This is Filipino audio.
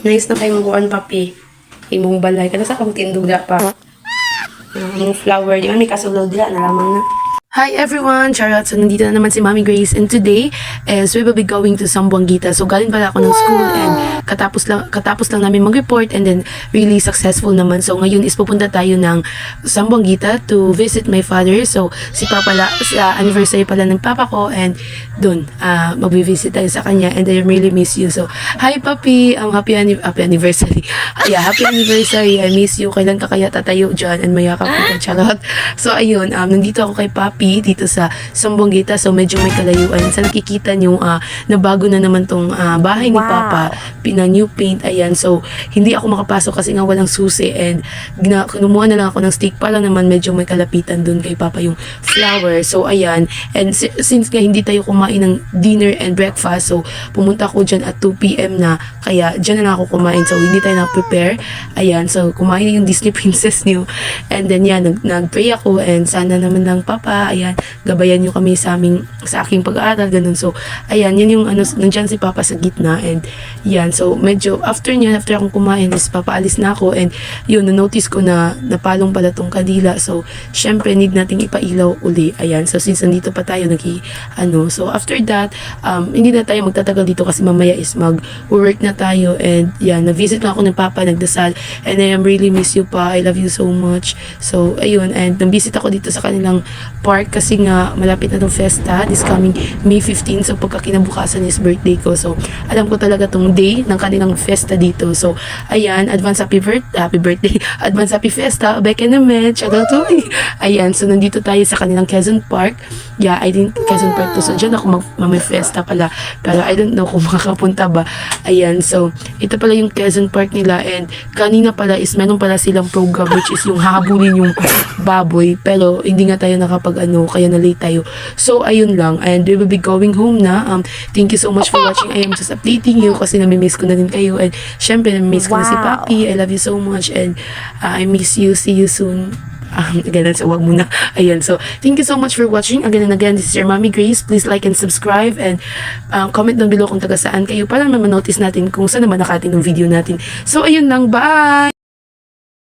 Nice na kayong kuan papi. Imong balay kada sa kong tindugda pa. Ang flower di man may kasulod dira na lamang na. Hi everyone! Charot! So, nandito na naman si Mommy Grace and today is we will be going to Sambuanguita. So, galing pala ako ng school and katapos lang namin mag-report and then really successful naman. So, ngayon is pupunta tayo ng Sambuanguita to visit my father. So, si Papa sa anniversary pala ng Papa ko and dun, mag-visit tayo sa kanya and I really miss you. So, hi Papi! Happy anniversary. Yeah, happy anniversary. I miss you. Kailan ka kaya tatayo dyan and mayakap kita. Charot! So, ayun, nandito ako kay Papi dito sa Sambuanguita. So, medyo may kalayuan. Sa nakikita nyo, nabago na naman tong bahay ni Papa. Pina-new paint. Ayan. So, hindi ako makapasok kasi nga walang susi and kinumuha na lang ako ng stick para naman medyo may kalapitan dun kay Papa yung flower. So, ayan. And since nga hindi tayo kumain ng dinner and breakfast, so, pumunta ako dyan at 2 p.m. na. Kaya, dyan na lang ako kumain. So, hindi tayo na-prepare. Ayan. So, kumain na yung Disney Princess niyo. And then, yan. Nag-pray ako and sana naman lang Papa, ayan, gabayan nyo kami sa aking pag-aaral, ganun. So, ayan, yan yung nandyan si Papa sa gitna and yan, so, medyo, after akong kumain, is papaalis na ako and yun, na-notice ko na napalong pala tong kandila. So, syempre, need nating ipailaw uli. Ayan, so, since nandito pa tayo, so, after that, hindi na tayo magtatagal dito kasi mamaya is mag-work na tayo and yan, na-visit lang ako ng Papa, nagdasal and I am really miss you Pa, I love you so much. So, ayun, and nag-visit ako dito sa kanilang park kasi nga malapit na tong festa this coming May 15. So pagka kinabukasan is birthday ko. So alam ko talaga tong day ng kanilang festa dito. So ayan, advance happy birthday. Advance happy festa. Beke naman. Shout out to me. Ayan, so nandito tayo sa kanilang Quezon Park. Yeah, I think Quezon Park to. So dyan ako may festa pala. Pero I don't know kung makakapunta ba. Ayan, so ito pala yung Quezon Park nila and kanina pala is meron pala silang program which is yung hahabulin yung baboy. Pero hindi nga tayo kaya na-late tayo. So, ayun lang. And we will be going home na. Thank you so much for watching. I am just updating you kasi nami-miss ko na din kayo. And, syempre, nami-miss ko na si Papi. I love you so much. And, I miss you. See you soon. Again, so wag muna. Ayan, so, thank you so much for watching. Again and again, this is your Mommy Grace. Please like and subscribe and comment down below kung taga saan kayo para naman notice natin kung saan naman nakating ng video natin. So, ayun lang. Bye!